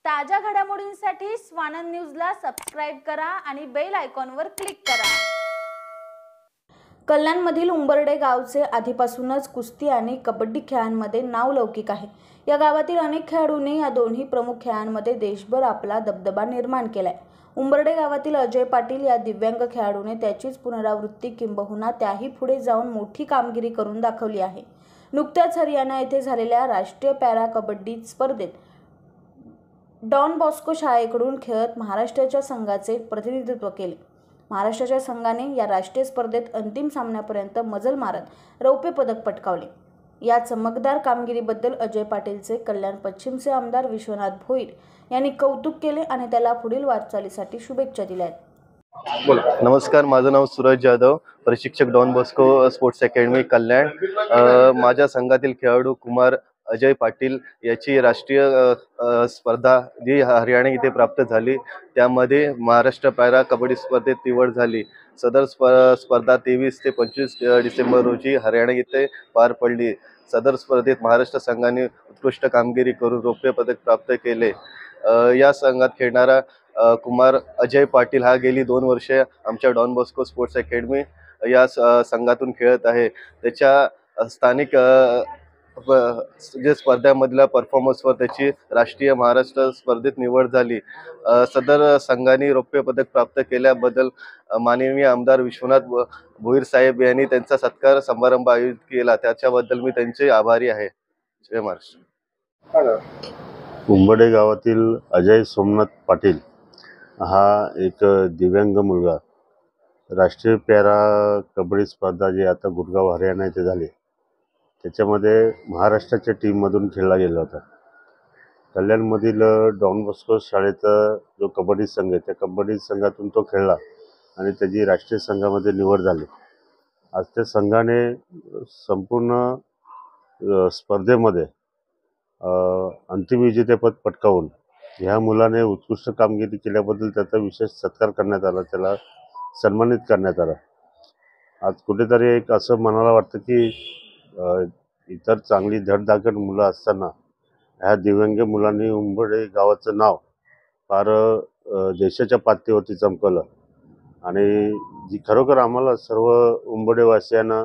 ताज्या घडामोडींसाठी स्वानंद न्यूजला सबस्क्राइब करा आणि बेल आयकॉनवर क्लिक करा। कल्याणमधील उंबर्डे गावचे आधीपासूनच कुस्ती आणि कबड्डी खेळांमध्ये नावलौकिक आहे। या गावातील अनेक खेळाडूंनी या दोन्ही प्रमुख खेळांमध्ये देशभर आपला दबदबा निर्माण केलाय। उंबर्डे गावातील अजय पाटील या दिव्यांग खेळाडूने त्याचीच पुनरावृत्ती किंबहुना त्याही पुढे जाऊन मोठी कामगिरी करून दाखवली आहे। नुकत्याच हरियाणा येथे झालेल्या राष्ट्रीय पॅरा कबड्डी स्पर्धेत डॉन बॉस्को शाळेकडून खेळत महाराष्ट्राच्या संघाचे प्रतिनिधित्व केले। महाराष्ट्राच्या संघाने या राष्ट्रीय स्पर्धेत अंतिम सामन्यापर्यंत मजल मारत रौप्य पदक पटकावले। या चमकदार कामगिरीबद्दल अजय पाटीलचे कल्याण पश्चिमचे आमदार विश्वनाथ भोईर यांनी कौतुक केले आणि त्याला पुढील वाटचालीसाठी शुभेच्छा दिल्या। नमस्कार, माझं नाव सूरज जाधव, प्रशिक्षक डॉन बॉस्को स्पोर्ट्स अकॅडमी कल्याण। माझ्या संघातील खेळाडू कुमार अजय पाटील याची राष्ट्रीय स्पर्धा जी हरियाणा येथे प्राप्त झाली, त्यामध्ये महाराष्ट्र पॅरा कबड्डी स्पर्धेत निवड झाली। सदर स्पर्धा 23 ते 25 डिसेंबर रोजी हरियाणा येथे पार पडली। सदर स्पर्धेत महाराष्ट्र संघाने उत्कृष्ट कामगिरी करून रौप्य पदक प्राप्त केले। या संघात खेळणारा कुमार अजय पाटील हा गेली 2 वर्षे आमच्या डॉन बॉस्को स्पोर्ट्स अकॅडमी या संघातून खेळत आहे। त्याच्या स्थानिक जे स्पर्धांमधल्या परफॉर्मन्सवर त्याची राष्ट्रीय महाराष्ट्र स्पर्धेत निवड झाली। सदर संघाने रौप्य पदक प्राप्त केल्याबद्दल माननीय आमदार विश्वनाथ भोईर साहेब यांनी त्यांचा सत्कार समारंभ आयोजित केला, त्याच्याबद्दल मी त्यांचे आभारी आहे। जय महाराष्ट्र। उंबर्डे गावातील अजय सोमनाथ पाटील हा एक दिव्यांग मुलगा राष्ट्रीय पॅरा कबड्डी स्पर्धा जी आता गुरगाव हरियाणा येथे झाली, त्याच्यामध्ये महाराष्ट्राच्या टीममधून खेळला गेला होता। कल्याणमधील डॉन बॉस्को शाळेचा जो कबड्डी संघ आहे, त्या कबड्डी संघातून तो खेळला आणि त्याची राष्ट्रीय संघामध्ये निवड झाली। आज त्या संघाने संपूर्ण स्पर्धेमध्ये अंतिम विजेतेपद पटकावून ह्या मुलाने उत्कृष्ट कामगिरी केल्याबद्दल त्याचा विशेष सत्कार करण्यात आला, त्याला सन्मानित करण्यात आला। आज कुठेतरी एक असं मनाला वाटतं की इतर चांगली धडधाकट मुलं असताना ह्या दिव्यांग मुलांनी उंबर्डे गावाचं नाव फार देशाच्या पातळीवरती चमकवलं आणि जी खरोखर आम्हाला सर्व उंबर्डेवासियांना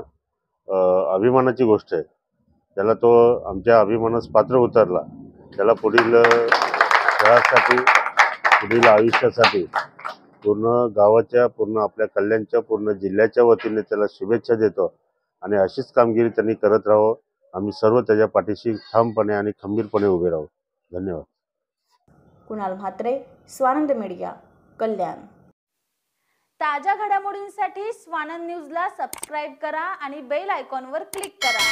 अभिमानाची गोष्ट आहे। त्याला तो आमच्या अभिमानास पात्र उतरला। त्याला पुढील खेळासाठी, पुढील आयुष्यासाठी पूर्ण गावाच्या, पूर्ण आपल्या कल्याणच्या, पूर्ण जिल्ह्याच्या वतीने त्याला शुभेच्छा देतो आणि अशीच कामगिरी त्यांनी करत राहावं। आम्ही सर्व त्याच्या पाठीशी ठामपणे आणि खंबीरपणे उभे राहू। धन्यवाद। कुणाल म्हात्रे, स्वानंद मीडिया, कल्याण। ताज्या घडामोडींसाठी स्वानंद न्यूजला सबस्क्राइब करा आणि बेल आयकॉनवर क्लिक करा।